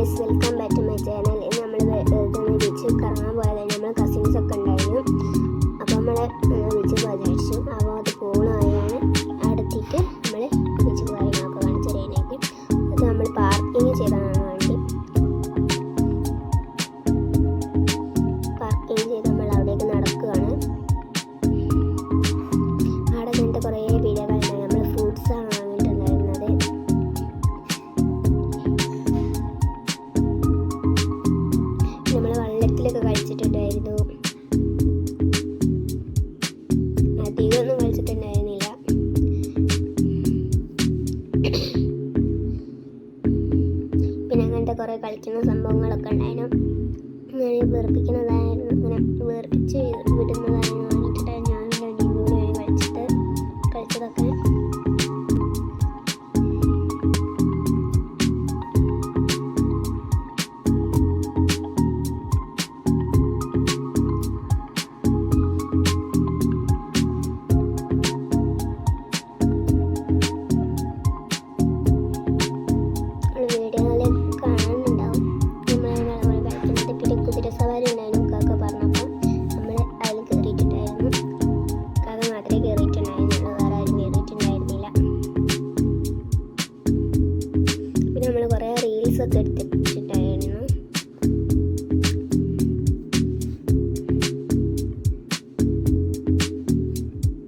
Guys, welcome back to my channel. ഇന്ന് നമ്മൾ ബീച്ചിൽ കറങ്ങാൻ പോയതാണ്. നമ്മൾ കസിൻസൊക്കെ ഉണ്ടായിരുന്നു. അപ്പോൾ നമ്മൾ ബീച്ചിൽ വിചാരിച്ചു. അപ്പോൾ അത് പോകണമായാണ് അടുത്തിട്ട് നമ്മൾ ബീച്ചിൽ കാര്യങ്ങളൊക്കെ കാണിച്ചു തരാനായിട്ട്. അത് നമ്മൾ പാർക്കിങ് ചെയ്താണ് വണ്ടി. പാർക്കിങ് ചെയ്ത് നമ്മൾ അവിടേക്ക് നടക്കുകയാണ്. അവിടെ അങ്ങനത്തെ കുറേ വീഡിയോകളുണ്ടായി. നമ്മൾ ഫ്രൂട്ട്സാണ് വാങ്ങിയിട്ടുണ്ടായിരുന്നത്. നമ്മൾ വെള്ളത്തിലൊക്കെ കളിച്ചിട്ടുണ്ടായിരുന്നു. അധികമൊന്നും കളിച്ചിട്ടുണ്ടായിരുന്നില്ല. പിന്നെ അങ്ങനത്തെ കുറേ കളിക്കുന്ന സംഭവങ്ങളൊക്കെ ഉണ്ടായിരുന്നു. ഇങ്ങനെ വേർപ്പിക്കുന്നതായിരുന്നു, ഇങ്ങനെ വേർപ്പിച്ച് വിടുന്നതായിരുന്നു വാങ്ങിച്ചിട്ട് ഞാനും രണ്ടിനും കൂടെ കളിച്ചതൊക്കെ. സവാരി ഉണ്ടായിരുന്നു. കാക്ക പറഞ്ഞപ്പോൾ നമ്മൾ അതിൽ കയറിയിട്ടുണ്ടായിരുന്നു. കാക്ക മാത്രമേ കയറിയിട്ടുണ്ടായിരുന്നുള്ളൂ, വേറെ ആരും കയറിയിട്ടുണ്ടായിരുന്നില്ല. പിന്നെ നമ്മൾ കുറേ റീൽസൊക്കെ എടുത്തിട്ടുണ്ടായിരുന്നു.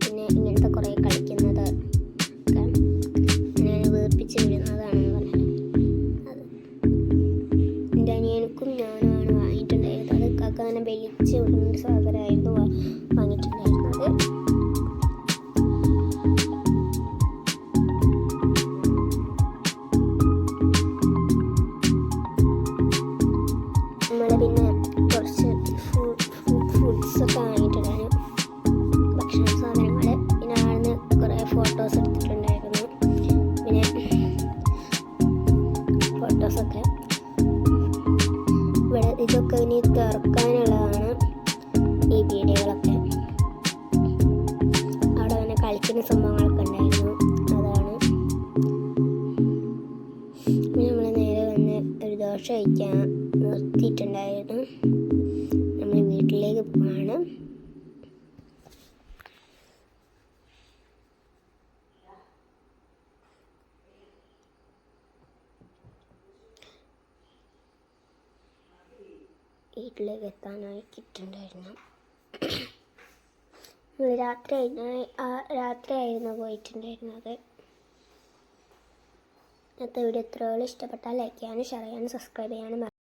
പിന്നെ ഇങ്ങനത്തെ കുറേ കളിക്കുന്നത് ഞാൻ വേർപ്പിച്ച് വിടുന്നതാണെന്ന് പറഞ്ഞത്. അത് എൻ്റെ അനിയനക്കും ഞാനുമാണ് വാങ്ങിയിട്ടുണ്ടായിരുന്നത്. അത് കാക്ക അങ്ങനെ വലിച്ച് വിടുന്ന സാധനമായിരുന്നു വാങ്ങിയിട്ടുണ്ടായിരുന്നത്. നമ്മൾ പിന്നെ കുറച്ച് ഫുഡ്സൊക്കെ വാങ്ങിയിട്ടുണ്ടായിരുന്നു, ഭക്ഷണ സാധനങ്ങൾ. പിന്നെ അവിടുന്ന് കുറേ ഫോട്ടോസ് എടുത്തിട്ടുണ്ടായിരുന്നു. പിന്നെ ഫോട്ടോസൊക്കെ ഇവിടെ ഇതൊക്കെ ഇനി തുറക്കാനുള്ളതാണ്, ഈ വീഡിയോകളൊക്കെ. അവിടെ തന്നെ കളിക്കുന്ന സംഭവങ്ങളൊക്കെ ഉണ്ടായിരുന്നു, അതാണ്. പിന്നെ നമ്മൾ നേരെ വന്ന് ഒരു ദോശ കഴിക്കാൻ നിർത്തിയിട്ടുണ്ടായിരുന്നു. നമ്മൾ വീട്ടിലേക്ക് പോവാണ്. വീട്ടിലേക്ക് എത്താനായിട്ടുണ്ടായിരുന്നു. രാത്രിയായിരുന്നു പോയിട്ടുണ്ടായിരുന്നത്. ഇന്നത്തെ വീഡിയോ ഇത്രയോളം ഇഷ്ടപ്പെട്ടാൽ ലൈക്ക് ചെയ്യാനും ഷെയർ ചെയ്യാനും സബ്സ്ക്രൈബ് ചെയ്യാനും